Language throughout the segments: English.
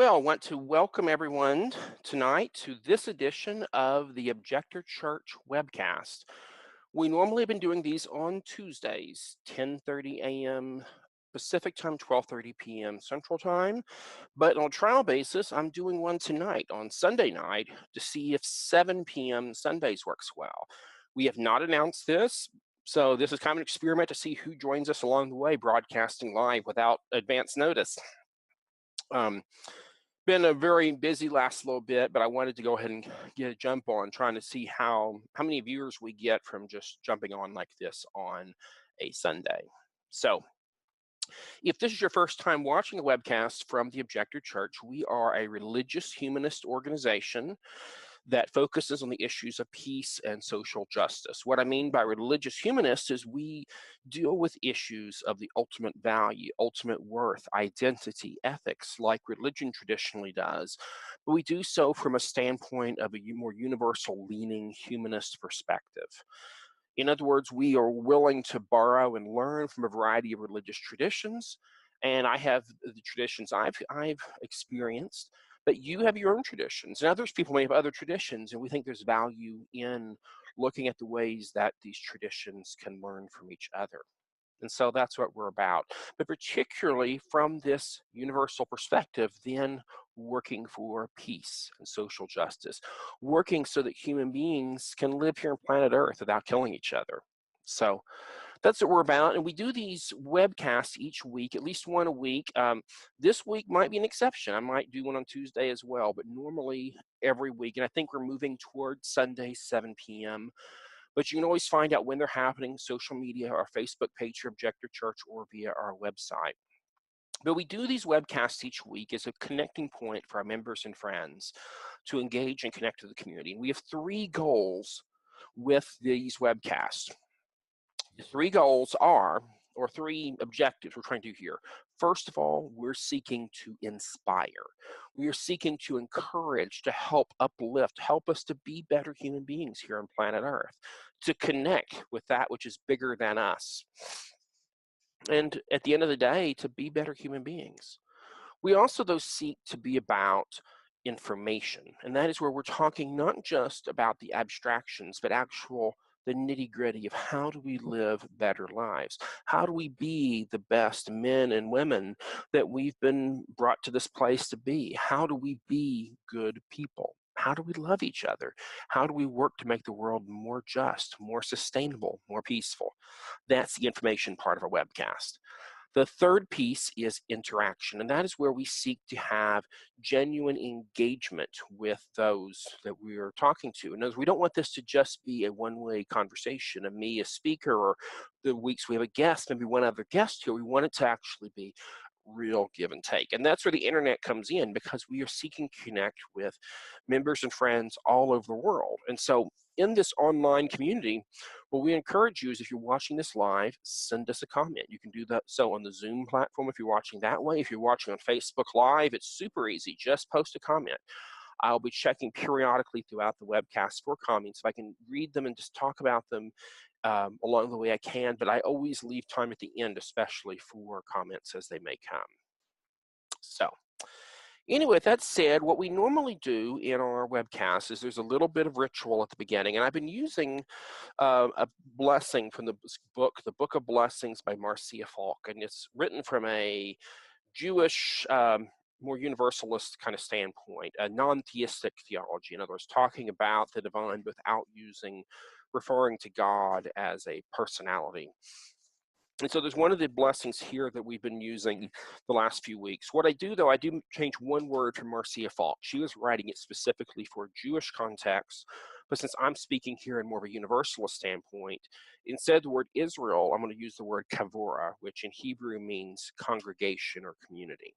Well, I want to welcome everyone tonight to this edition of the Objector Church webcast. We normally have been doing these on Tuesdays, 10:30 a.m. Pacific time, 12:30 p.m. Central time. But on a trial basis, I'm doing one tonight on Sunday night to see if 7 p.m. Sundays works well. We have not announced this, so this is kind of an experiment to see who joins us along the way, broadcasting live without advance notice. Um, Been a very busy last little bit, but I wanted to go ahead and get a jump on trying to see how many viewers we get from just jumping on like this on a Sunday. So if this is your first time watching a webcast from the Objector Church, we are a religious humanist organization that focuses on the issues of peace and social justice. What I mean by religious humanist is we deal with issues of the ultimate value, ultimate worth, identity, ethics, like religion traditionally does, but we do so from a standpoint of a more universal leaning humanist perspective. In other words, we are willing to borrow and learn from a variety of religious traditions, and I have the traditions I've experienced, but you have your own traditions, and others people may have other traditions, and we think there's value in looking at the ways that these traditions can learn from each other. And so that's what we're about. But particularly from this universal perspective, then working for peace and social justice, working so that human beings can live here on planet Earth without killing each other. So that's what we're about. And we do these webcasts each week, at least one a week. This week might be an exception. I might do one on Tuesday as well, but normally every week. And I think we're moving towards Sunday, 7 p.m. But you can always find out when they're happening, social media, our Facebook page for Objector Church, or via our website. But we do these webcasts each week as a connecting point for our members and friends to engage and connect to the community. And we have three goals with these webcasts. The three goals are, or three objectives we're trying to do here. First of all, we're seeking to inspire. We are seeking to encourage, to help uplift, help us to be better human beings here on planet Earth, to connect with that which is bigger than us. And at the end of the day, to be better human beings. We also, though, seek to be about information, and that is where we're talking not just about the abstractions, but the nitty-gritty of how do we live better lives? How do we be the best men and women that we've been brought to this place to be? How do we be good people? How do we love each other? How do we work to make the world more just, more sustainable, more peaceful? That's the information part of our webcast. The third piece is interaction, and that is where we seek to have genuine engagement with those that we are talking to. And as we don't want this to just be a one-way conversation of me, a speaker, or the weeks we have a guest, maybe one other guest here, we want it to actually be real give and take. And that's where the internet comes in, because we are seeking to connect with members and friends all over the world. And so in this online community, what we encourage you is, if you're watching this live, send us a comment. You can do that so on the Zoom platform if you're watching that way. If you're watching on Facebook Live, it's super easy. Just post a comment. I'll be checking periodically throughout the webcast for comments. If I can read them and just talk about them along the way I can, but I always leave time at the end, especially for comments as they may come. So anyway, with that said, what we normally do in our webcast is there's a little bit of ritual at the beginning, and I've been using a blessing from the Book of Blessings by Marcia Falk, and it's written from a Jewish, more universalist kind of standpoint, a non-theistic theology. In other words, talking about the divine without referring to God as a personality. And so there's one of the blessings here that we've been using the last few weeks. What I do, though, I do change one word from Marcia Falk. She was writing it specifically for Jewish context, but since I'm speaking here in more of a universalist standpoint, instead of the word Israel, I'm going to use the word kavora, which in Hebrew means congregation or community.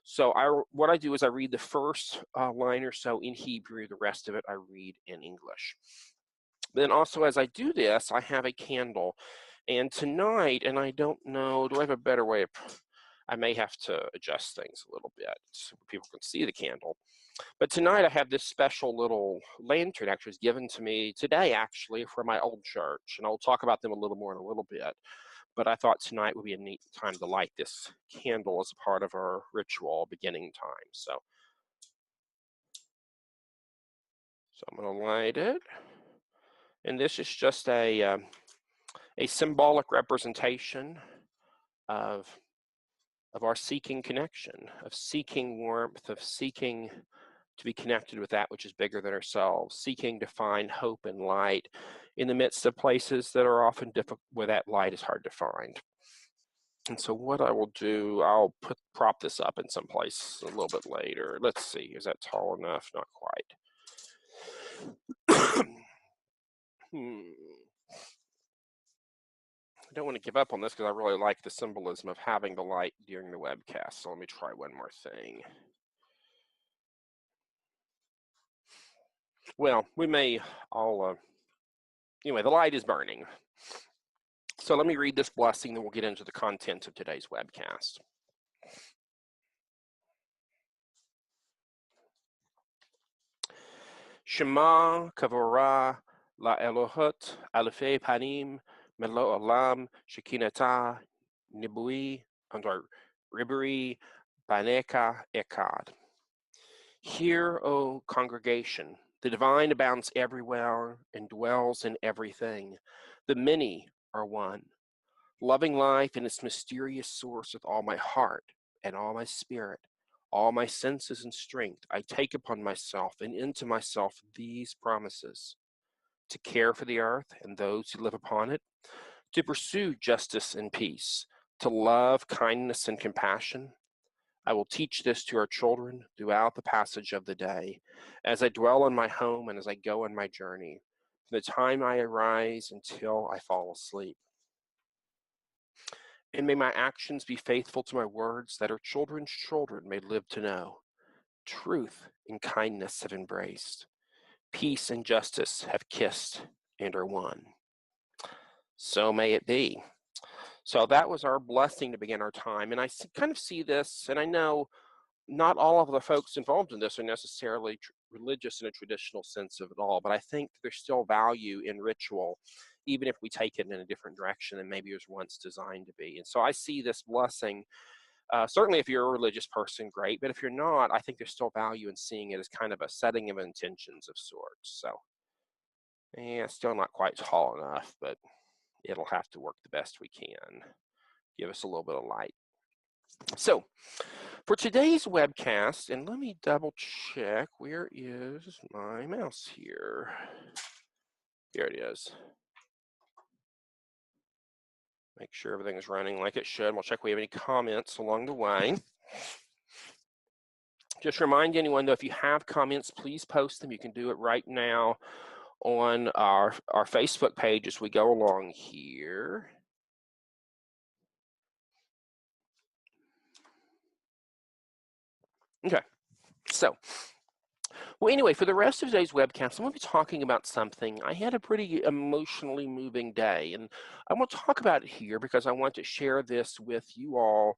So what I do is I read the first line or so in Hebrew, the rest of it I read in English. Then also, as I do this, I have a candle. And tonight, and I don't know, do I have a better way of, I may have to adjust things a little bit so people can see the candle. But tonight I have this special little lantern actually was given to me today, actually, from my old church. And I'll talk about them a little more in a little bit. But I thought tonight would be a neat time to light this candle as a part of our ritual beginning time. So So I'm going to light it. And this is just a symbolic representation of our seeking connection, of seeking warmth, of seeking to be connected with that which is bigger than ourselves, seeking to find hope and light in the midst of places that are often difficult, where that light is hard to find. And so what I will do, I'll prop this up in some place a little bit later. Let's see, is that tall enough? Not quite. I don't want to give up on this because I really like the symbolism of having the light during the webcast. So let me try one more thing. Well, we may all, anyway, the light is burning. So let me read this blessing, then we'll get into the content of today's webcast. Shema Kavara La Elohut Alefei Panim Melo Olam Shekinata Nibui under Ribri Baneka Ekad. Hear, O congregation, the divine abounds everywhere and dwells in everything. The many are one. Loving life in its mysterious source with all my heart and all my spirit, all my senses and strength, I take upon myself and into myself these promises: to care for the earth and those who live upon it, to pursue justice and peace, to love kindness and compassion. I will teach this to our children throughout the passage of the day, as I dwell in my home and as I go on my journey, from the time I arise until I fall asleep. And may my actions be faithful to my words, that our children's children may live to know. Truth and kindness have embraced. Peace and justice have kissed and are one. So may it be. So that was our blessing to begin our time. And I kind of see this, and I know not all of the folks involved in this are necessarily religious in a traditional sense of it all, but I think there's still value in ritual, even if we take it in a different direction than maybe it was once designed to be. And so I see this blessing, certainly if you're a religious person, great, but if you're not, I think there's still value in seeing it as kind of a setting of intentions of sorts. So, yeah, still not quite tall enough, but it'll have to work the best we can. Give us a little bit of light. So, for today's webcast, and let me double check, where is my mouse here? Here it is. Make sure everything is running like it should. We'll check if we have any comments along the way. Just remind anyone, though, if you have comments, please post them. You can do it right now on our Facebook page as we go along here. Okay, so, well, anyway, for the rest of today's webcast, I'm going to be talking about something. I had a pretty emotionally moving day, and I want to talk about it here because I want to share this with you all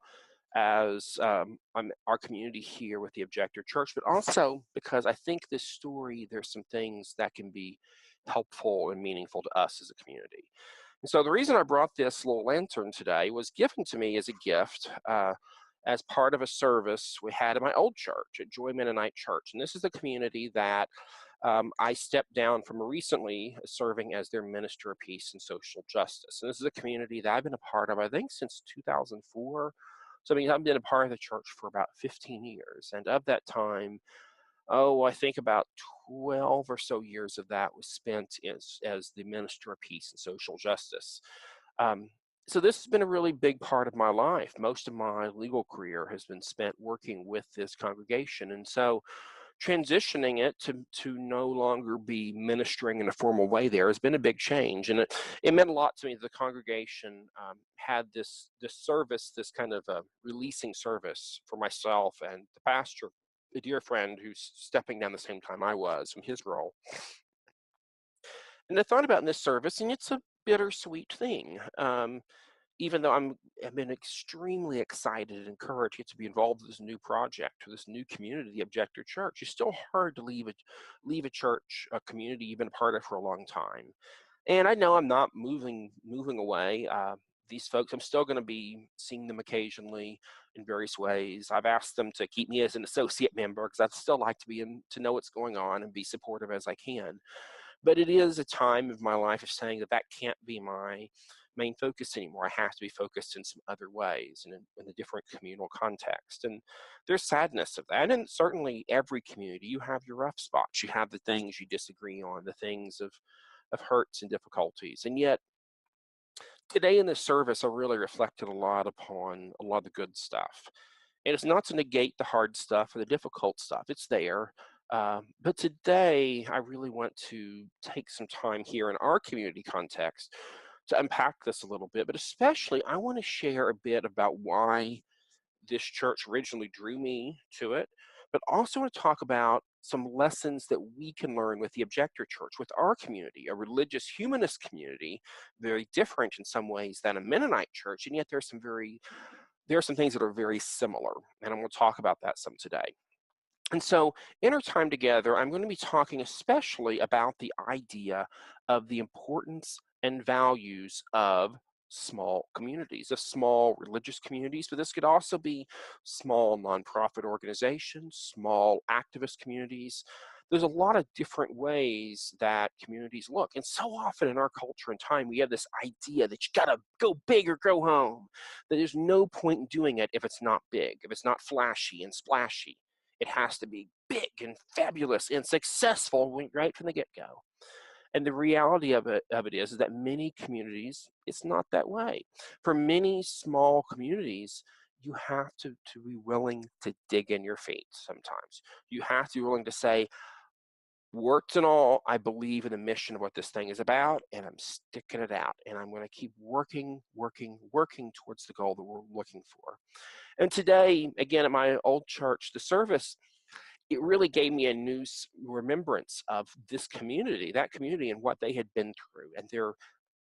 as our community here with the Objector Church, but also because I think this story, there's some things that can be helpful and meaningful to us as a community. And so the reason I brought this little lantern today was given to me as a gift as part of a service we had in my old church at Joy Mennonite Church. And this is the community that I stepped down from recently, serving as their minister of peace and social justice. And this is a community that I've been a part of, I think, since 2004. So, I mean, I've been a part of the church for about 15 years. And of that time, I think about 12 or so years of that was spent as the minister of peace and social justice. So this has been a really big part of my life. Most of my legal career has been spent working with this congregation. And so transitioning it to no longer be ministering in a formal way there has been a big change. And it meant a lot to me that the congregation had this service, this kind of releasing service for myself and the pastor, a dear friend who's stepping down the same time I was from his role. And I thought about in this service, and it's a bittersweet thing. Even though I've been extremely excited and encouraged to be involved in this new project, or this new community, the Objector Church, it's still hard to leave a church, a community you've been a part of for a long time. And I know I'm not moving away. these folks, I'm still going to be seeing them occasionally in various ways. I've asked them to keep me as an associate member because I'd still like to be in to know what's going on and be supportive as I can. But it is a time of my life of saying that that can't be my main focus anymore. I have to be focused in some other ways and in a different communal context. And there's sadness of that. And certainly every community, you have your rough spots. You have the things you disagree on, the things of hurts and difficulties. And yet today in this service, I really reflected a lot upon a lot of the good stuff. And it's not to negate the hard stuff or the difficult stuff, it's there. But today, I really want to take some time here in our community context to unpack this a little bit, but especially I want to share a bit about why this church originally drew me to it, but also want to talk about some lessons that we can learn with the Objector Church, with our community, a religious humanist community, very different in some ways than a Mennonite church, and yet there are some things that are very similar, and I'm going to talk about that some today. And so in our time together, I'm going to be talking especially about the idea of the importance and values of small communities, of small religious communities, but this could also be small nonprofit organizations, small activist communities. There's a lot of different ways that communities look. And so often in our culture and time, we have this idea that you gotta go big or go home, that there's no point in doing it if it's not big, if it's not flashy and splashy. It has to be big and fabulous and successful right from the get-go. And the reality of it is that many communities, it's not that way. For many small communities, you have to be willing to dig in your feet sometimes. You have to be willing to say, warts and all, I believe in the mission of what this thing is about, and I'm sticking it out. And I'm going to keep working towards the goal that we're looking for. And today, again, at my old church, the service, it really gave me a new remembrance of this community, that community and what they had been through and their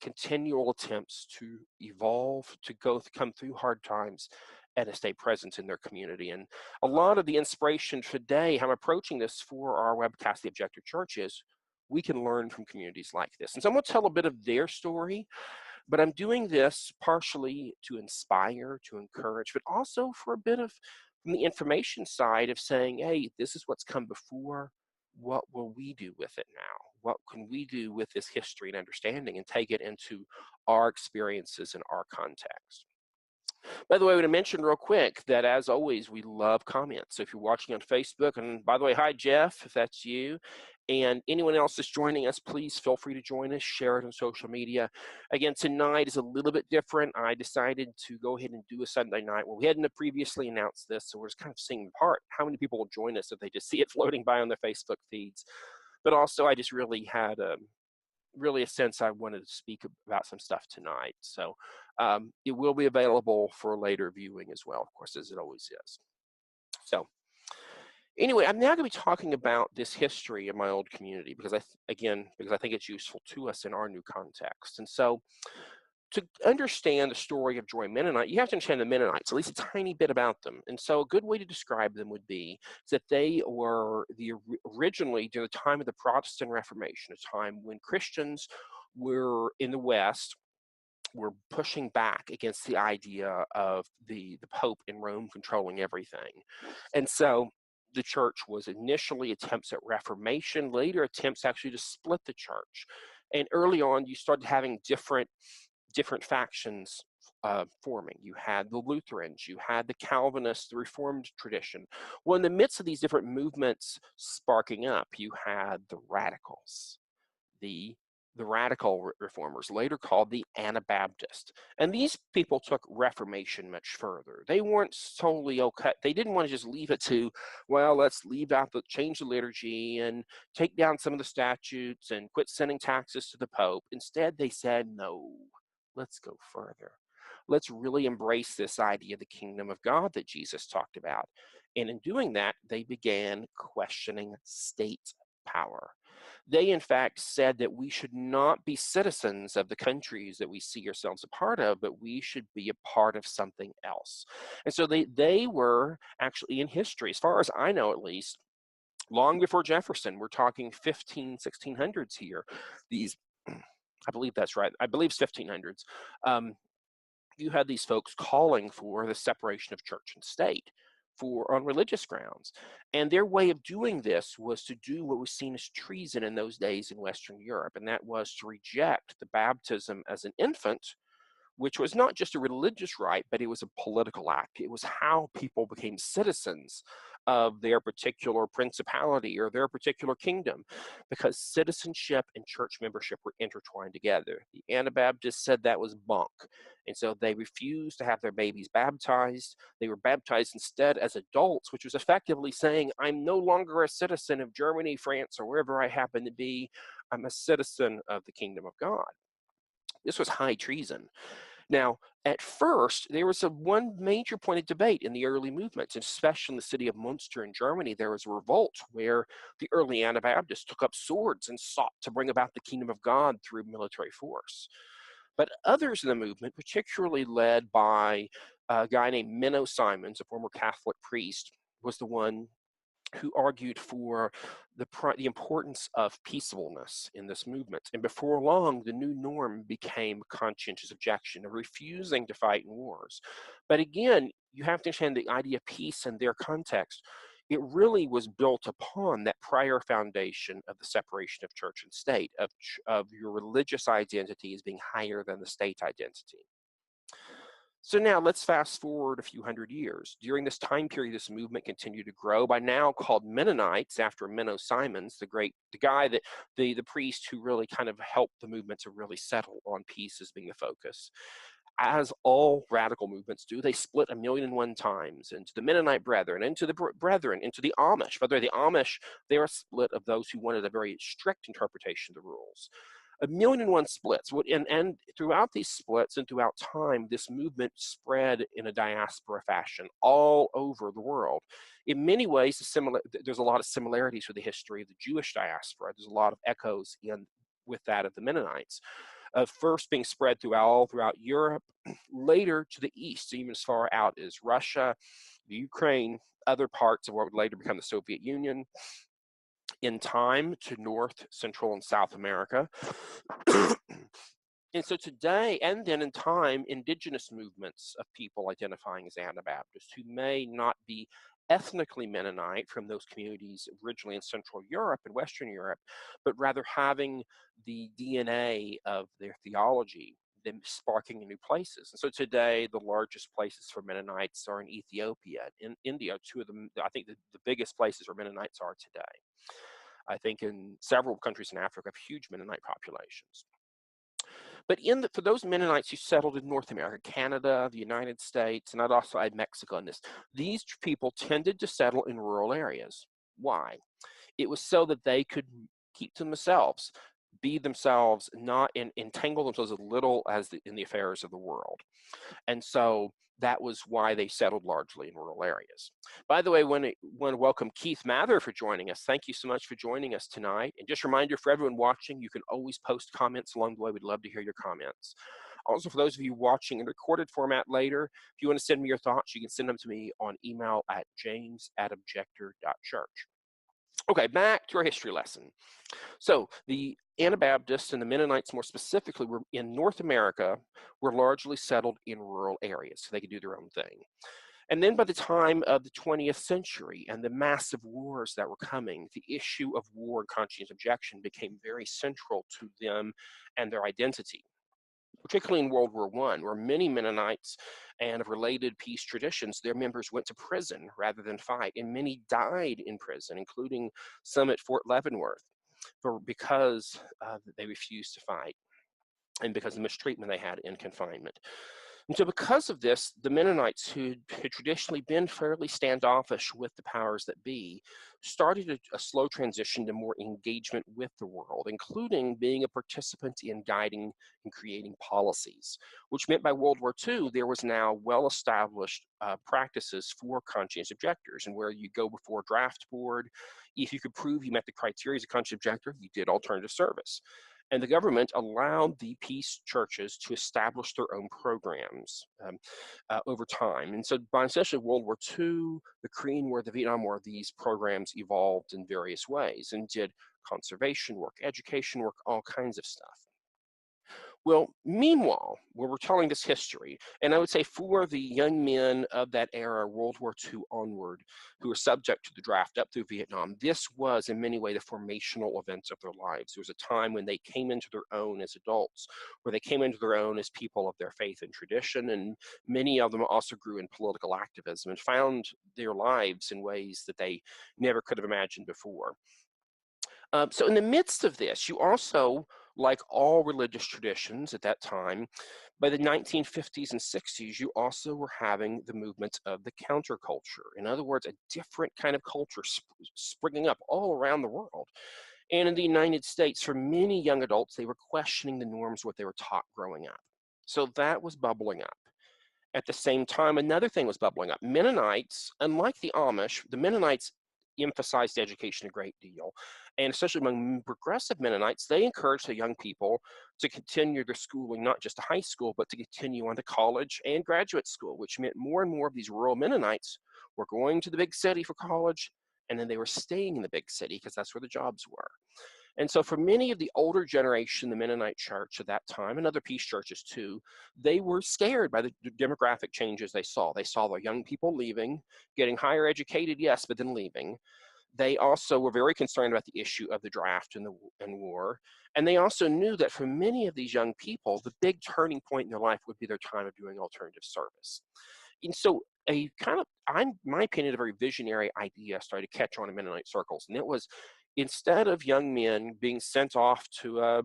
continual attempts to evolve, to come through hard times and to stay present in their community. And a lot of the inspiration today, how I'm approaching this for our webcast, The Objector Church, is we can learn from communities like this. And so I'm going to tell a bit of their story, but I'm doing this partially to inspire, to encourage, but also for a bit of from the information side of saying, hey, this is what's come before. What will we do with it now? What can we do with this history and understanding and take it into our experiences and our context? By the way, I want to mention real quick that as always, we love comments. So if you're watching on Facebook, and by the way, hi, Jeff, if that's you, and anyone else that's joining us, please feel free to join us, share it on social media. Again, tonight is a little bit different. I decided to go ahead and do a Sunday night. Well, we hadn't previously announced this, so we're just kind of seeing the part. How many people will join us if they just see it floating by on their Facebook feeds? But also, I just really had really a sense I wanted to speak about some stuff tonight. So it will be available for later viewing as well, of course, as it always is. So anyway, I'm now going to be talking about this history of my old community because I think it's useful to us in our new context. And so to understand the story of Joy Mennonite, you have to understand the Mennonites, at least a tiny bit about them. And so a good way to describe them would be that they were originally during the time of the Protestant Reformation, a time when Christians were in the West, were pushing back against the idea of the Pope in Rome controlling everything. And so the church was initially attempts at reformation, later attempts actually to split the church. And early on, you started having different factions forming. You had the Lutherans, you had the Calvinists, the Reformed tradition. Well, in the midst of these different movements sparking up, you had the radicals, the radical reformers, later called the Anabaptist. And these people took Reformation much further. They weren't solely okay. They didn't want to just leave it to, well, let's change the liturgy and take down some of the statutes and quit sending taxes to the Pope. Instead, they said, no, let's go further. Let's really embrace this idea of the kingdom of God that Jesus talked about. And in doing that, they began questioning state power. They, in fact, said that we should not be citizens of the countries that we see ourselves a part of, but we should be a part of something else. And so they were actually in history, as far as I know at least, long before Jefferson. We're talking 1600s here. I believe that's right. I believe it's 1500s. you had these folks calling for the separation of church and state on religious grounds. And their way of doing this was to do what was seen as treason in those days in Western Europe, and that was to reject the baptism as an infant, which was not just a religious rite, but it was a political act. It was how people became citizens of their particular principality or their particular kingdom, because citizenship and church membership were intertwined together. The Anabaptists said that was bunk, and so they refused to have their babies baptized. They were baptized instead as adults, which was effectively saying, I'm no longer a citizen of Germany, France, or wherever I happen to be. I'm a citizen of the kingdom of God. This was high treason. Now, at first, there was one major point of debate in the early movements, and especially in the city of Munster in Germany. There was a revolt where the early Anabaptists took up swords and sought to bring about the kingdom of God through military force. But others in the movement, particularly led by a guy named Menno Simons, a former Catholic priest, was the one who argued for the importance of peaceableness in this movement. And before long, the new norm became conscientious objection, of refusing to fight in wars. But again, you have to understand the idea of peace in their context. It really was built upon that prior foundation of the separation of church and state, of your religious identity as being higher than the state identity. So now let's fast forward a few hundred years. During this time period, this movement continued to grow, by now called Mennonites, after Menno Simons, the priest who really kind of helped the movement to really settle on peace as being the focus. As all radical movements do, they split 1,000,001 times into the Mennonite Brethren, into the Brethren, into the Amish. By the way, the Amish, they're a split of those who wanted a very strict interpretation of the rules. 1,000,001 splits, and throughout these splits and throughout time, this movement spread in a diaspora fashion all over the world. In many ways, there's a lot of similarities with the history of the Jewish diaspora. There's a lot of echoes with that of the Mennonites. First being spread throughout Europe, later to the east, even as far out as Russia, the Ukraine, other parts of what would later become the Soviet Union, in time to North, Central, and South America. And so today, and then in time, indigenous movements of people identifying as Anabaptists who may not be ethnically Mennonite from those communities originally in Central Europe and Western Europe, but rather having the DNA of their theology, them sparking in new places. And so today, the largest places for Mennonites are in Ethiopia, in India, two of them. I think the biggest places where Mennonites are today. I think in several countries in Africa have huge Mennonite populations. But for those Mennonites who settled in North America, Canada, the United States, and I'd also add Mexico in this, these people tended to settle in rural areas. Why? It was so that they could keep to themselves, be themselves, not entangle themselves as little as in the affairs of the world. And so that was why they settled largely in rural areas. By the way, I want to welcome Keith Mather for joining us. Thank you so much for joining us tonight. And just a reminder for everyone watching, you can always post comments along the way. We'd love to hear your comments. Also, for those of you watching in recorded format later, if you want to send me your thoughts, you can send them to me on email at james@objector.church. Okay, back to our history lesson. So the Anabaptists and the Mennonites more specifically were in North America, were largely settled in rural areas so they could do their own thing. And then by the time of the 20th century and the massive wars that were coming, the issue of war and conscientious objection became very central to them and their identity, particularly in World War I, where many Mennonites and of related peace traditions, their members went to prison rather than fight, and many died in prison, including some at Fort Leavenworth, because they refused to fight and because of the mistreatment they had in confinement. And so because of this, the Mennonites, who had traditionally been fairly standoffish with the powers that be, started a slow transition to more engagement with the world, including being a participant in guiding and creating policies, which meant by World War II, there was now well-established practices for conscientious objectors, and where you go before a draft board, if you could prove you met the criteria as a conscientious objector, you did alternative service. And the government allowed the peace churches to establish their own programs over time. And so by essentially World War II, the Korean War, the Vietnam War, these programs evolved in various ways and did conservation work, education work, all kinds of stuff. Well, meanwhile, when we're telling this history, and I would say for the young men of that era, World War II onward, who were subject to the draft up through Vietnam, this was in many ways the formational events of their lives. There was a time when they came into their own as adults, where they came into their own as people of their faith and tradition, and many of them also grew in political activism and found their lives in ways that they never could have imagined before. So in the midst of this, you also, like all religious traditions at that time, by the 1950s and 60s, you also were having the movement of the counterculture. In other words, a different kind of culture springing up all around the world. And in the United States, for many young adults, they were questioning the norms, what they were taught growing up. So that was bubbling up. At the same time, another thing was bubbling up. Mennonites, unlike the Amish, the Mennonites emphasized education a great deal. And especially among progressive Mennonites, they encouraged the young people to continue their schooling, not just to high school, but to continue on to college and graduate school, which meant more and more of these rural Mennonites were going to the big city for college, and then they were staying in the big city because that's where the jobs were. And so for many of the older generation, the Mennonite church at that time, and other peace churches too, they were scared by the demographic changes they saw. They saw the young people leaving, getting higher educated, yes, but then leaving. They also were very concerned about the issue of the draft and war. And they also knew that for many of these young people, the big turning point in their life would be their time of doing alternative service. And so a kind of, in my opinion, a very visionary idea started to catch on in Mennonite circles. And it was, instead of young men being sent off to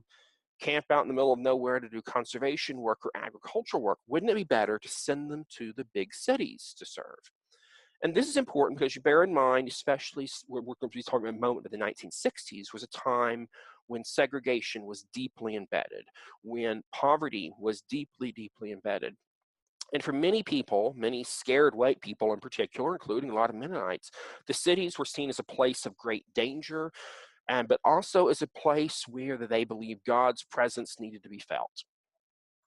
camp out in the middle of nowhere to do conservation work or agricultural work, wouldn't it be better to send them to the big cities to serve? And this is important because you bear in mind, especially we're going to be talking about a moment of the 1960s, was a time when segregation was deeply embedded, when poverty was deeply, deeply embedded. And for many people, many scared white people in particular, including a lot of Mennonites, the cities were seen as a place of great danger, and but also as a place where they believed God's presence needed to be felt.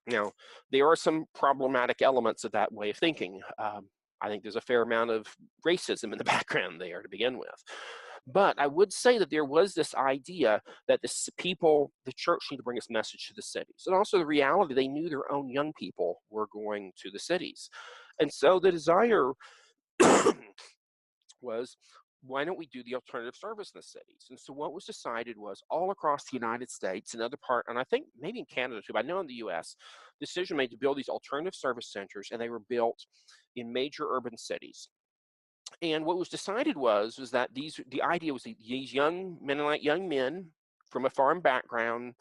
Now, there are some problematic elements of that way of thinking. I think there's a fair amount of racism in the background there to begin with. But I would say that there was this idea that the church need to bring this message to the cities. And also the reality, they knew their own young people were going to the cities. And so the desire was, why don't we do the alternative service in the cities? And so what was decided was all across the United States and and I think maybe in Canada too, but I know in the US, decision made to build these alternative service centers, and they were built in major urban cities. And what was decided was that the idea was these young Mennonite young men from a farm background,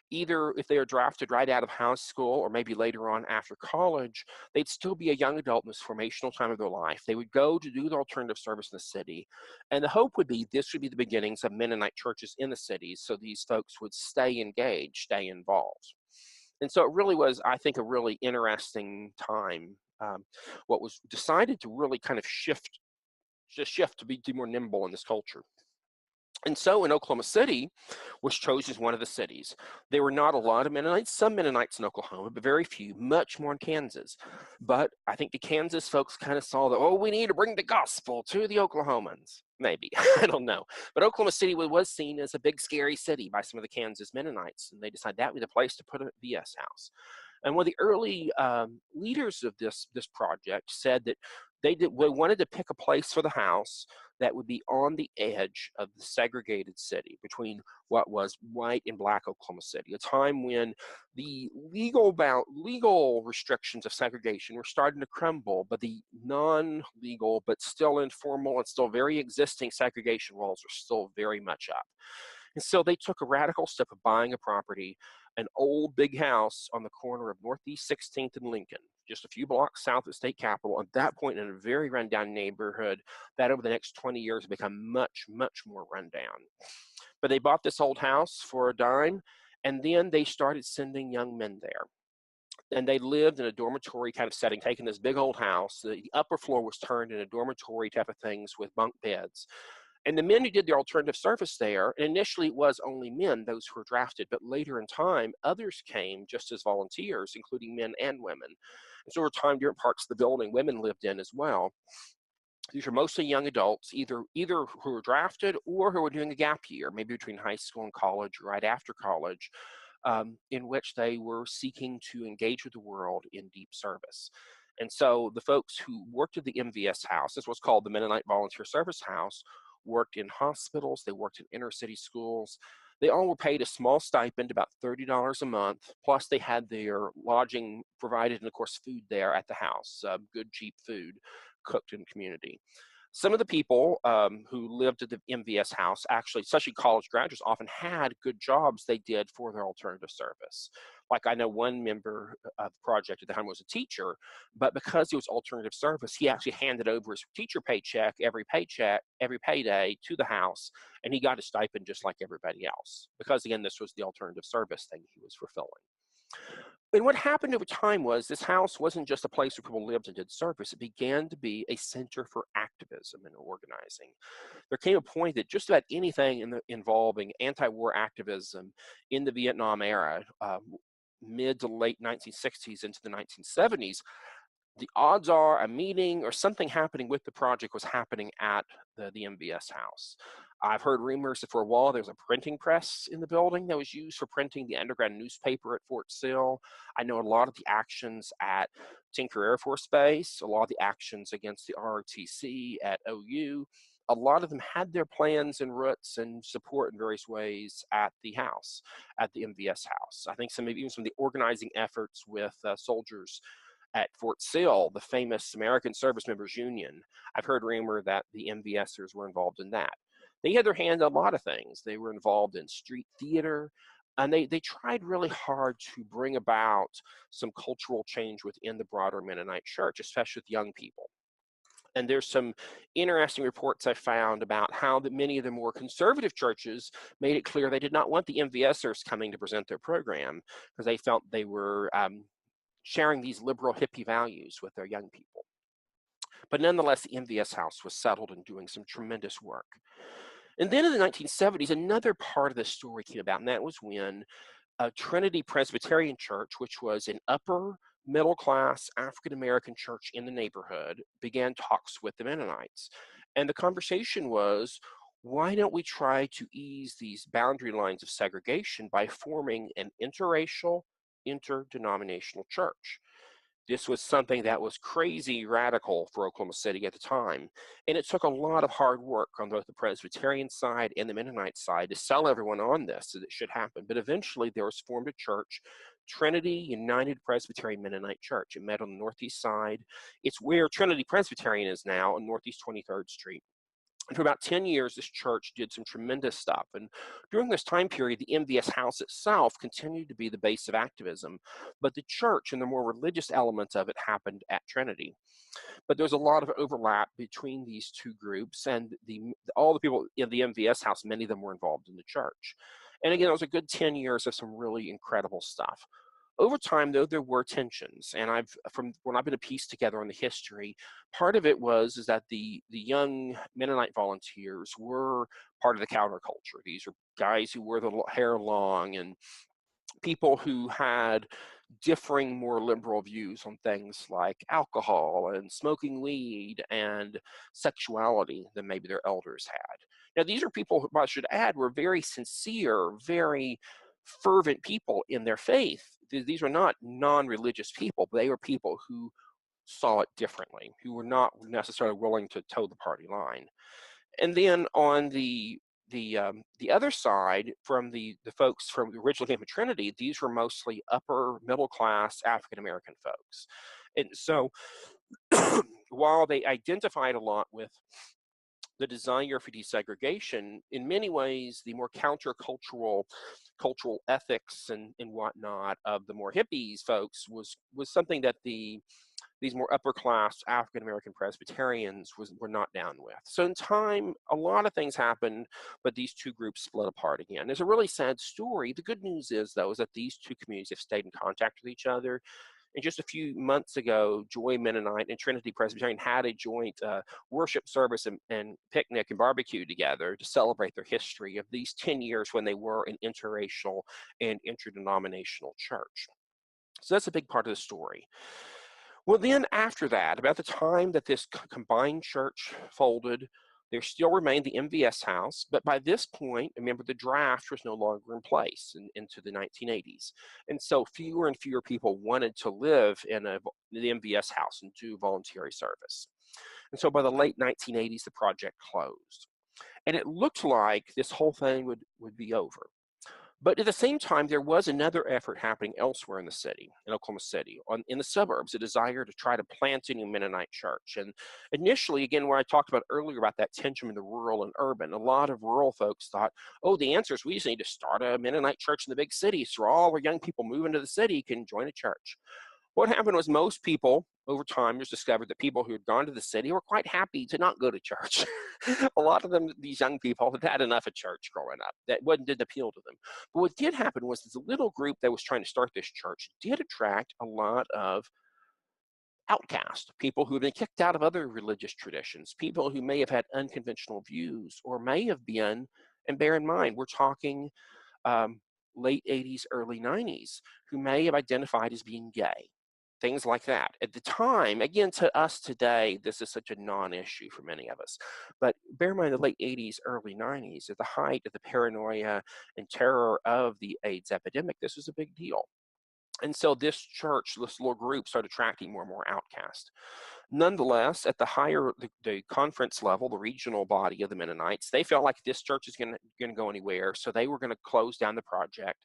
either if they were drafted right out of high school or maybe later on after college, they'd still be a young adult in this formational time of their life. They would go to do the alternative service in the city. And the hope would be this would be the beginnings of Mennonite churches in the cities, so these folks would stay engaged, stay involved. And so it really was, I think, a really interesting time. What was decided to really kind of shift to be more nimble in this culture. And so in Oklahoma City was chosen as one of the cities. There were not a lot of Mennonites, some Mennonites in Oklahoma, but very few, much more in Kansas. But I think the Kansas folks kind of saw that, oh, we need to bring the gospel to the Oklahomans. Maybe, I don't know. But Oklahoma City was seen as a big, scary city by some of the Kansas Mennonites, and they decided that would be the place to put a VS house. And one of the early leaders of this project said that they wanted to pick a place for the house that would be on the edge of the segregated city between what was white and black Oklahoma City, a time when the legal restrictions of segregation were starting to crumble, but the non-legal but still informal and still very existing segregation walls were still very much up. And so they took a radical step of buying a property, an old big house on the corner of Northeast 16th and Lincoln, just a few blocks south of State Capitol, at that point in a very rundown neighborhood that over the next 20 years has become much, much more rundown. But they bought this old house for a dime, and then they started sending young men there. And they lived in a dormitory kind of setting, taking this big old house. The upper floor was turned into dormitory type of things with bunk beds. And the men who did the alternative service there, and initially it was only men, those who were drafted, but later in time, others came just as volunteers, including men and women. And so over time, different parts of the building, women lived in as well. These are mostly young adults, either who were drafted or who were doing a gap year, maybe between high school and college, or right after college. in which they were seeking to engage with the world in deep service. And so the folks who worked at the MVS house, this was called the Mennonite Volunteer Service House, worked in hospitals, they worked in inner city schools. They all were paid a small stipend, about $30 a month, plus they had their lodging provided and, of course, food there at the house, good, cheap food cooked in the community. Some of the people who lived at the MVS house, actually, especially college graduates, often had good jobs they did for their alternative service. Like I know one member of the project at the time was a teacher, but because he was alternative service, he actually handed over his teacher paycheck, every payday to the house, and he got a stipend just like everybody else. Because again, this was the alternative service thing he was fulfilling. And what happened over time was this house wasn't just a place where people lived and did service. It began to be a center for activism and organizing. There came a point that just about anything involving anti-war activism in the Vietnam era, mid to late 1960s into the 1970s, the odds are a meeting or something happening with the project was happening at the MVS house. I've heard rumors that for a while there was a printing press in the building that was used for printing the underground newspaper at Fort Sill. I know a lot of the actions at Tinker Air Force Base, a lot of the actions against the ROTC at OU, a lot of them had their plans and roots and support in various ways at the house, at the MVS house. I think even some of the organizing efforts with soldiers at Fort Sill, the famous American Service Members Union. I've heard rumor that the MVSers were involved in that. They had their hand in a lot of things. They were involved in street theater, and they tried really hard to bring about some cultural change within the broader Mennonite church, especially with young people. And there's some interesting reports I found about how that many of the more conservative churches made it clear they did not want the MVSers coming to present their program because they felt they were sharing these liberal hippie values with their young people. But nonetheless, the MVS house was settled and doing some tremendous work. And then in the 1970s, another part of the story came about, and that was when Trinity Presbyterian Church, which was an upper middle class African American church in the neighborhood, began talks with the Mennonites. And the conversation was, why don't we try to ease these boundary lines of segregation by forming an interracial, interdenominational church? This was something that was crazy radical for Oklahoma City at the time. And it took a lot of hard work on both the Presbyterian side and the Mennonite side to sell everyone on this that it should happen. But eventually there was formed a church, Trinity United Presbyterian Mennonite Church. It met on the northeast side. It's where Trinity Presbyterian is now on Northeast 23rd Street. And for about 10 years, this church did some tremendous stuff. And during this time period, the MVS house itself continued to be the base of activism, but the church and the more religious elements of it happened at Trinity. But there's a lot of overlap between these two groups, and all the people in the MVS house, many of them were involved in the church. And again, it was a good 10 years of some really incredible stuff. Over time, though, there were tensions, and when I've been to piece together on the history, part of it is that the young Mennonite volunteers were part of the counterculture. These are guys who wore the hair long and people who had differing, more liberal views on things like alcohol and smoking weed and sexuality than maybe their elders had. Now, these are people who, I should add, were very sincere, very fervent people in their faith. These were not non-religious people. They were people who saw it differently, who were not necessarily willing to toe the party line. And then on the other side, from the folks from the original came from Trinity, these were mostly upper middle class African American folks. And so while they identified a lot with the desire for desegregation, in many ways, the more countercultural cultural ethics and whatnot of the more hippies folks was something that these more upper class African American Presbyterians were not down with. So in time, a lot of things happened, but these two groups split apart again. There's a really sad story. The good news is, though, is that these two communities have stayed in contact with each other. And just a few months ago, Joy Mennonite and Trinity Presbyterian had a joint worship service and picnic and barbecue together to celebrate their history of these 10 years when they were an interracial and interdenominational church. So that's a big part of the story. Well, then after that, about the time that this combined church folded, There still remained the MVS house, but by this point, remember, the draft was no longer in place into the 1980s. And so fewer and fewer people wanted to live in the MVS house and do voluntary service. And so by the late 1980s, the project closed. And it looked like this whole thing would be over. But at the same time, there was another effort happening elsewhere in the city, in Oklahoma City, in the suburbs, a desire to try to plant a new Mennonite church. And initially, again, where I talked about earlier about that tension in the rural and urban, a lot of rural folks thought, oh, the answer is we just need to start a Mennonite church in the big city so all our young people moving to the city can join a church. What happened was most people over time just discovered that people who had gone to the city were quite happy to not go to church. A lot of them, these young people, had had enough of church growing up. That didn't appeal to them. But what did happen was this little group that was trying to start this church did attract a lot of outcasts, people who had been kicked out of other religious traditions, people who may have had unconventional views or may have been, and bear in mind, we're talking late 80s, early 90s, who may have identified as being gay. Things like that. At the time, again, to us today, this is such a non-issue for many of us. But bear in mind, the late 80s, early 90s, at the height of the paranoia and terror of the AIDS epidemic, this was a big deal. And so this church, this little group, started attracting more and more outcasts. Nonetheless, at the conference level, the regional body of the Mennonites, they felt like this church is going to go anywhere, so they were going to close down the project,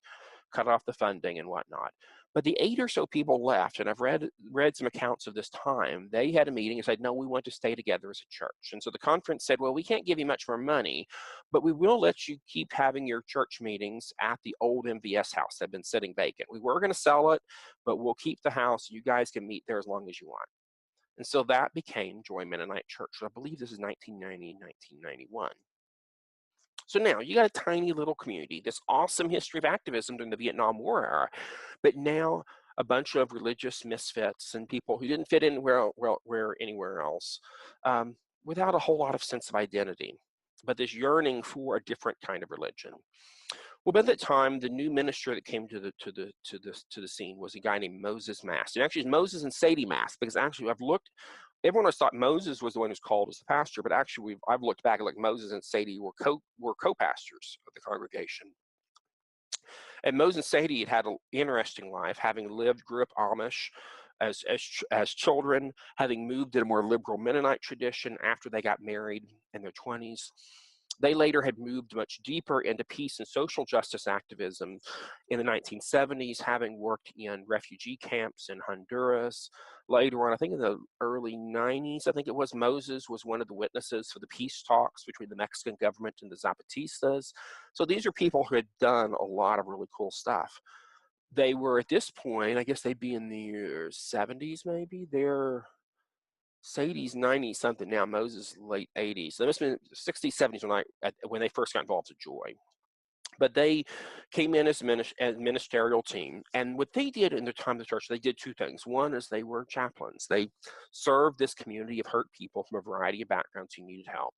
cut off the funding and whatnot. But the 8 or so people left, and I've read some accounts of this time, they had a meeting and said, no, we want to stay together as a church. And so the conference said, well, we can't give you much more money, but we will let you keep having your church meetings at the old MVS house that had been sitting vacant. We were going to sell it, but we'll keep the house. You guys can meet there as long as you want. And so that became Joy Mennonite Church. I believe this is 1990, 1991. So now you got a tiny little community, this awesome history of activism during the Vietnam War era, but now a bunch of religious misfits and people who didn't fit in anywhere else, without a whole lot of sense of identity, but this yearning for a different kind of religion. Well, by that time, the new minister that came to the scene was a guy named Moses Mast. And actually, it's Moses and Sadie Mast, because actually I've looked. Everyone always thought Moses was the one who's called as the pastor, but actually I've looked back at, like, Moses and Sadie were co-pastors of the congregation. And Moses and Sadie had an interesting life, having grew up Amish as children, having moved in a more liberal Mennonite tradition after they got married in their 20s. They later had moved much deeper into peace and social justice activism in the 1970s, having worked in refugee camps in Honduras. Later on, I think in the early 90s, I think it was, Moses was one of the witnesses for the peace talks between the Mexican government and the Zapatistas. So these are people who had done a lot of really cool stuff. They were, at this point, I guess they'd be in their 70s maybe. They're Sadie's 90 something now, Moses late 80s. So it must have been 60s, 70s when they first got involved with Joy. But they came in as a ministerial team. And what they did in their time in the church, they did two things. One is they were chaplains. They served this community of hurt people from a variety of backgrounds who needed help.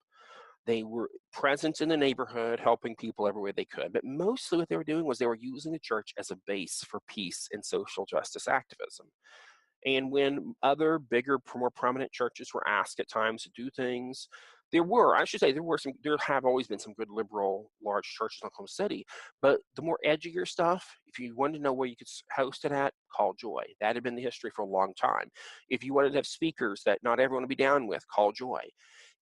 They were present in the neighborhood, helping people every way they could. But mostly what they were doing was they were using the church as a base for peace and social justice activism. And when other bigger, more prominent churches were asked at times to do things, there have always been some good liberal large churches in Oklahoma City, but the more edgier stuff, if you wanted to know where you could host it at, call Joy. That had been the history for a long time. If you wanted to have speakers that not everyone would be down with, call Joy.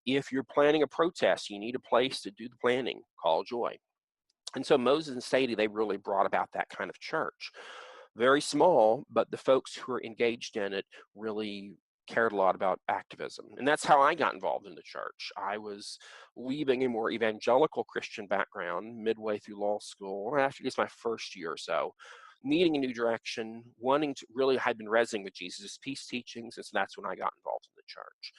If you're planning a protest, you need a place to do the planning, call Joy. And so Moses and Sadie, they really brought about that kind of church. Very small, but the folks who were engaged in it really cared a lot about activism. And that's how I got involved in the church. I was leaving a more evangelical Christian background midway through law school, after my first year or so, needing a new direction, had been resonating with Jesus' peace teachings, and so that's when I got involved in the church.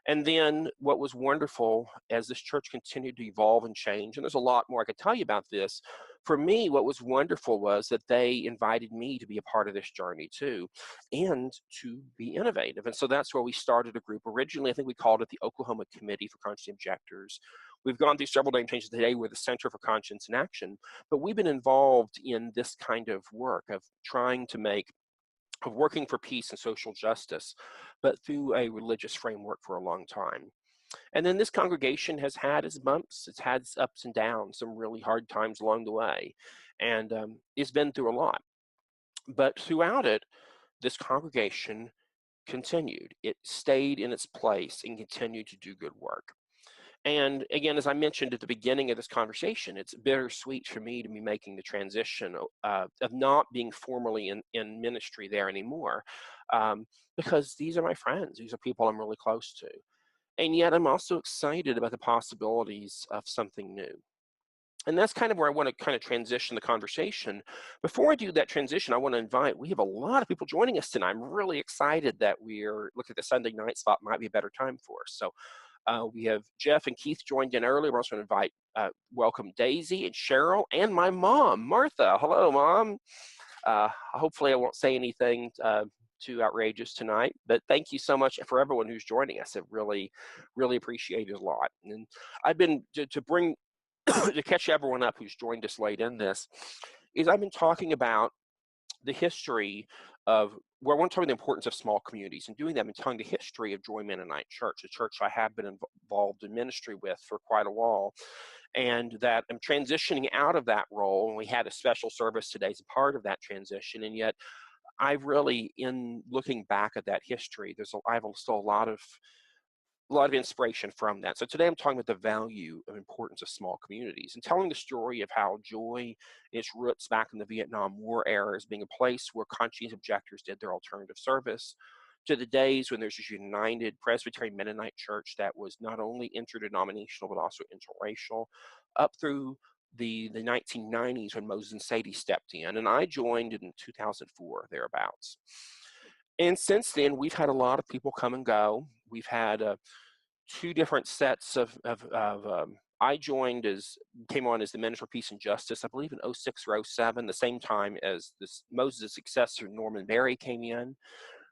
And then what was wonderful as this church continued to evolve and change, and there's a lot more I could tell you about this, for me, what was wonderful was that they invited me to be a part of this journey too, and to be innovative. And so that's where we started a group. Originally, I think we called it the Oklahoma Committee for Conscience Objectors. We've gone through several name changes. Today, we're the Center for Conscience and Action, but we've been involved in this kind of work of working for peace and social justice, but through a religious framework for a long time. And then this congregation has had its bumps, it's had its ups and downs, some really hard times along the way, and it's been through a lot. But throughout it, this congregation continued. It stayed in its place and continued to do good work. And again, as I mentioned at the beginning of this conversation, it's bittersweet for me to be making the transition of not being formally in ministry there anymore, um, because these are my friends. These are people I'm really close to. And yet I'm also excited about the possibilities of something new. And that's kind of where I want to kind of transition the conversation. Before I do that transition, I want to invite, we have a lot of people joining us tonight. I'm really excited that we're looking at the Sunday night spot might be a better time for us. So we have Jeff and Keith joined in earlier. We're also going to invite, welcome Daisy and Cheryl and my mom, Martha. Hello, Mom. Hopefully I won't say anything too outrageous tonight, but thank you so much for everyone who's joining us. It really, really appreciated a lot. And I've been, to bring, to catch everyone up who's joined us late in this, is I've been talking about the history of, where I want to talk about the importance of small communities, and doing that, I've been telling the history of Joy Mennonite Church, a church I have been involved in ministry with for quite a while, and that I'm transitioning out of that role. And we had a special service today as a part of that transition. And yet I really, in looking back at that history, I have still a lot of inspiration from that. So today I'm talking about the value and importance of small communities, and telling the story of how Joy, its roots back in the Vietnam War era, as being a place where conscientious objectors did their alternative service, to the days when there's this united Presbyterian Mennonite church that was not only interdenominational but also interracial, up through the 1990s when Moses and Sadie stepped in, and I joined in 2004, thereabouts. And since then, we've had a lot of people come and go. We've had two different sets of I came on as the Minister for Peace and Justice, I believe in 06 or 07, the same time as Moses' successor, Norman Berry, came in.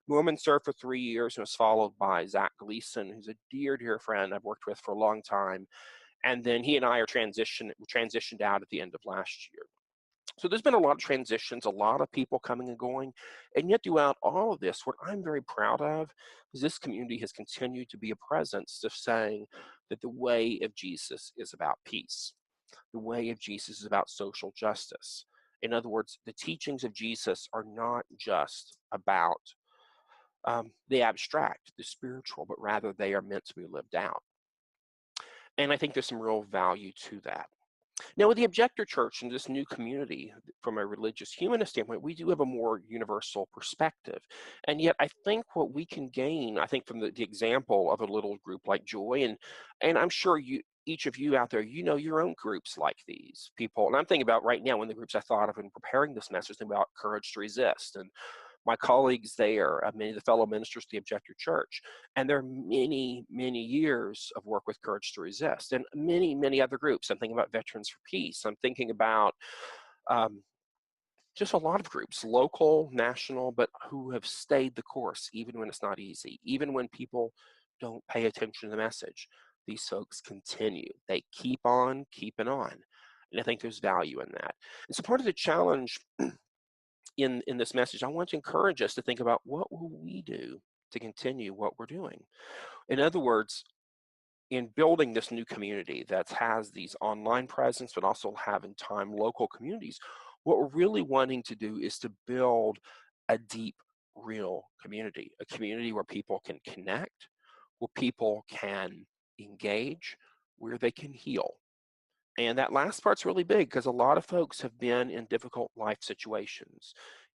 Norman served for 3 years and was followed by Zach Gleason, who's a dear, dear friend I've worked with for a long time. And then he and I are transitioned out at the end of last year. So there's been a lot of transitions, a lot of people coming and going. And yet throughout all of this, what I'm very proud of is this community has continued to be a presence of saying that the way of Jesus is about peace. The way of Jesus is about social justice. In other words, the teachings of Jesus are not just about the abstract, the spiritual, but rather they are meant to be lived out. And I think there's some real value to that. Now, with the Objector Church and this new community, from a religious humanist standpoint, we do have a more universal perspective. And yet, I think what we can gain, I think, from the example of a little group like Joy, and I'm sure each of you out there, you know your own groups like these people. And I'm thinking about right now, one of the groups I thought of in preparing this message, thinking about Courage to Resist. And my colleagues there, many of the fellow ministers of the Objector Church, and there are many, many years of work with Courage to Resist, and many, many other groups. I'm thinking about Veterans for Peace. I'm thinking about just a lot of groups, local, national, but who have stayed the course, even when it's not easy, even when people don't pay attention to the message. These folks continue. They keep on keeping on. And I think there's value in that. And so part of the challenge in this message, I want to encourage us to think about, what will we do to continue what we're doing? In other words, in building this new community that has these online presence, but also have in time local communities, what we're really wanting to do is to build a deep, real community, a community where people can connect, where people can engage, where they can heal. And that last part's really big because a lot of folks have been in difficult life situations,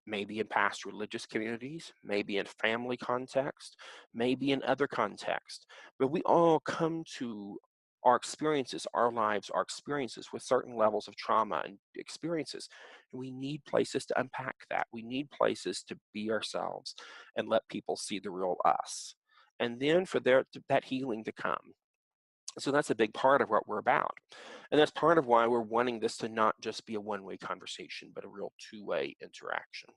maybe in past religious communities, maybe in family context, maybe in other contexts. But we all come to our experiences, our lives, our experiences with certain levels of trauma and experiences. And we need places to unpack that. We need places to be ourselves and let people see the real us. And then for that healing to come. So that's a big part of what we're about. And that's part of why we're wanting this to not just be a one-way conversation, but a real two-way interaction.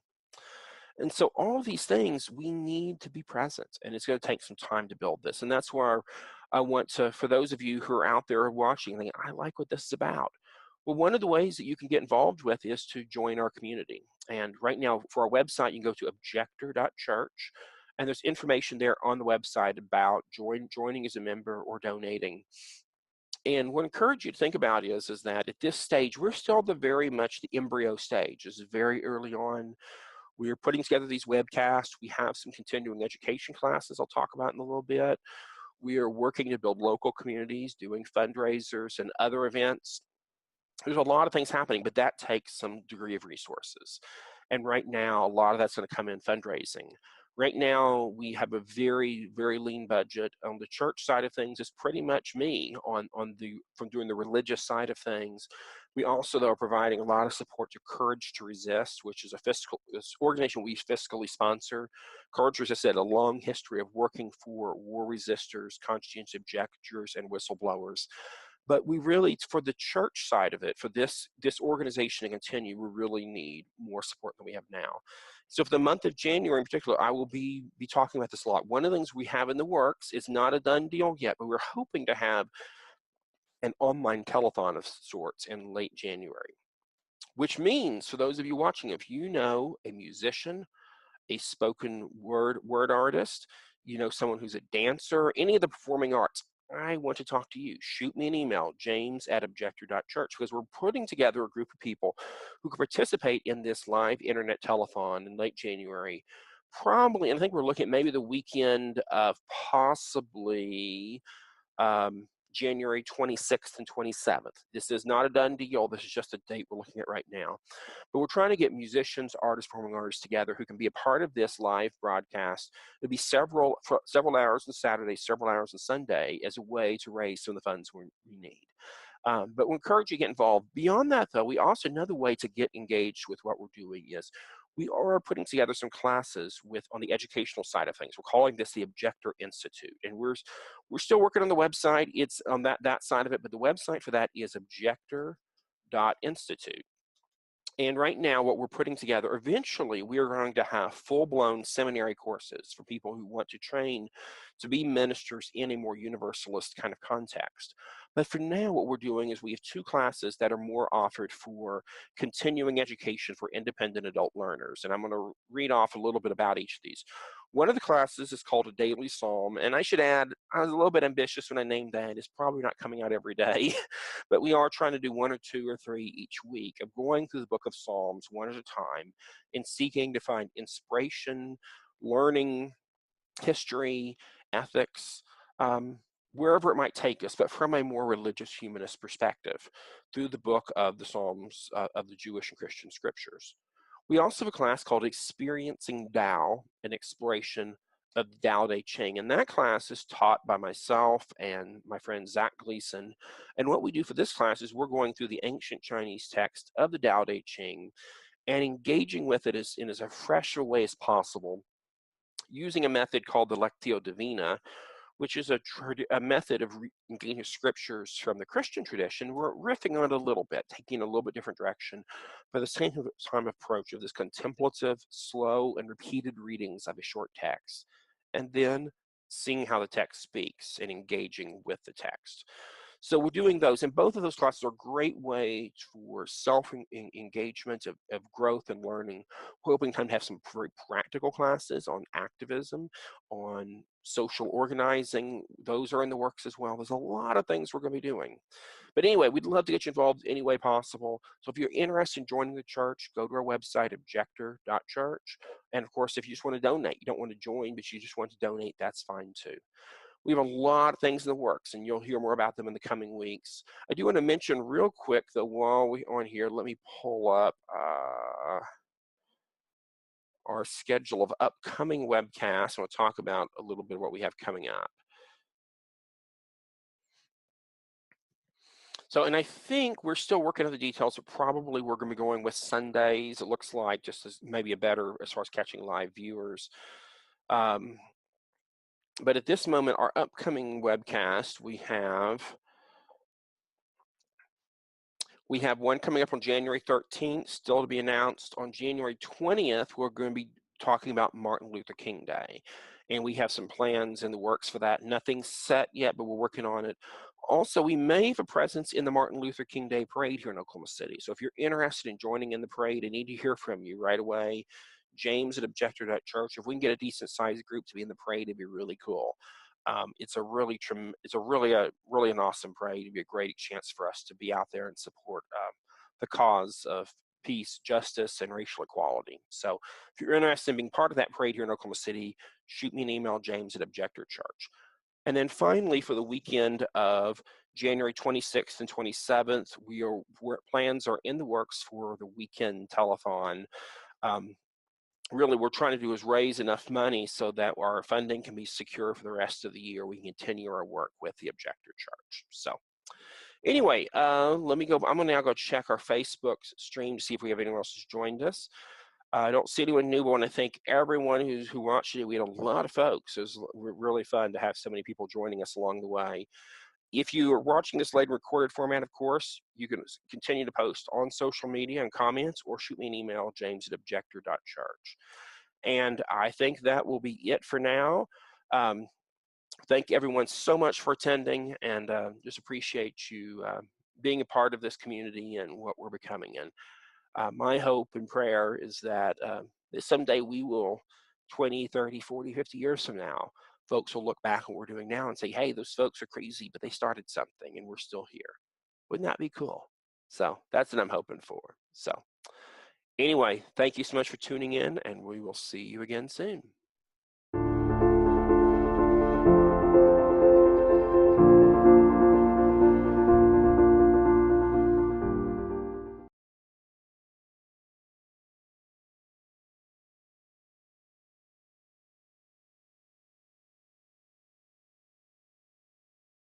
And so all of these things, we need to be present, and it's going to take some time to build this. And that's where I want to, for those of you who are out there watching, thinking, I like what this is about. Well, one of the ways that you can get involved with is to join our community. And right now, for our website, you can go to objector.church. And there's information there on the website about joining as a member or donating. And what I encourage you to think about is that at this stage, we're still very much the embryo stage. This is very early on. We're putting together these webcasts. We have some continuing education classes I'll talk about in a little bit. We are working to build local communities, doing fundraisers and other events. There's a lot of things happening, but that takes some degree of resources. And right now, a lot of that's going to come in fundraising. Right now, we have a very, very lean budget. On the church side of things, it's pretty much me from doing the religious side of things. We also, though, are providing a lot of support to Courage to Resist, which is this organization we fiscally sponsor. Courage to Resist had a long history of working for war resistors, conscientious objectors, and whistleblowers. But we really, for the church side of it, for this organization to continue, we really need more support than we have now. So for the month of January in particular, I will be talking about this a lot. One of the things we have in the works is not a done deal yet, but we're hoping to have an online telethon of sorts in late January, which means for those of you watching, if you know a musician, a spoken word artist, you know someone who's a dancer, any of the performing arts, I want to talk to you. Shoot me an email, james@objector.church, because we're putting together a group of people who can participate in this live internet telethon in late January. Probably, and I think we're looking at maybe the weekend of possibly January 26th and 27th. This is not a done deal. This is just a date we're looking at right now. But we're trying to get musicians, artists, performing artists together who can be a part of this live broadcast. It'll be several hours on Saturday, several hours on Sunday as a way to raise some of the funds we need. But we encourage you to get involved. Beyond that, though, another way to get engaged with what we're doing is we are putting together some classes on the educational side of things. We're calling this the Objector Institute, and we're still working on the website. It's on that side of it, but the website for that is objector.institute. And right now, what we're putting together, eventually, we are going to have full-blown seminary courses for people who want to train to be ministers in a more universalist kind of context. But for now, what we're doing is we have two classes that are more offered for continuing education for independent adult learners. And I'm going to read off a little bit about each of these. One of the classes is called a daily psalm, and I should add, I was a little bit ambitious when I named that. It's probably not coming out every day, but we are trying to do one or two or three each week of going through the book of Psalms one at a time and seeking to find inspiration, learning, history, ethics, wherever it might take us, but from a more religious humanist perspective through the book of the Psalms of the Jewish and Christian scriptures. We also have a class called Experiencing Tao, an exploration of the Tao Te Ching. And that class is taught by myself and my friend Zach Gleason. And what we do for this class is we're going through the ancient Chinese text of the Tao Te Ching and engaging with it in as fresh a way as possible, using a method called the Lectio Divina, which is a method of engaging scriptures from the Christian tradition. We're riffing on it a little bit, taking a little bit different direction, but the same time approach of this contemplative, slow, and repeated readings of a short text, and then seeing how the text speaks and engaging with the text. So we're doing those, and both of those classes are a great way for self-engagement of growth and learning. We're hoping to have some very practical classes on activism, on social organizing. Those are in the works as well. There's a lot of things we're going to be doing. But anyway, we'd love to get you involved any way possible. So if you're interested in joining the church, go to our website, objector.church. And of course, if you just want to donate, you don't want to join, but you just want to donate, that's fine too. We have a lot of things in the works, and you'll hear more about them in the coming weeks. I do want to mention real quick, though, while we're on here, let me pull up our schedule of upcoming webcasts. We'll talk about a little bit of what we have coming up. So, and I think we're still working on the details, but probably we're going to be going with Sundays, it looks like, just as maybe a better as far as catching live viewers. But at this moment, our upcoming webcast, we have one coming up on January 13th, still to be announced. On January 20th, we're going to be talking about Martin Luther King Day. And we have some plans in the works for that. Nothing's set yet, but we're working on it. Also, we may have a presence in the Martin Luther King Day parade here in Oklahoma City. So if you're interested in joining in the parade, I need to hear from you right away. james@objector.church. If we can get a decent sized group to be in the parade, it'd be really cool. It's a really an awesome parade. It'd be a great chance for us to be out there and support the cause of peace, justice, and racial equality. So if you're interested in being part of that parade here in Oklahoma City, shoot me an email, james@objector.church. And then finally, for the weekend of January 26th and 27th, plans are in the works for the weekend telethon. Um, really, we're trying to do is raise enough money so that our funding can be secure for the rest of the year. We can continue our work with the Objector Church. So anyway, let me go. I'm going to now go check our Facebook stream to see if we have anyone else who's joined us. I don't see anyone new, but I want to thank everyone who watched it. We had a lot of folks. It was really fun to have so many people joining us along the way. If you are watching this later recorded format, of course, you can continue to post on social media and comments, or shoot me an email, james@objector.church. And I think that will be it for now. Thank everyone so much for attending, and just appreciate you being a part of this community and what we're becoming. And my hope and prayer is that someday we will, 20, 30, 40, 50 years from now, folks will look back at what we're doing now and say, hey, those folks are crazy, but they started something and we're still here. Wouldn't that be cool? So that's what I'm hoping for. So anyway, thank you so much for tuning in, and we will see you again soon.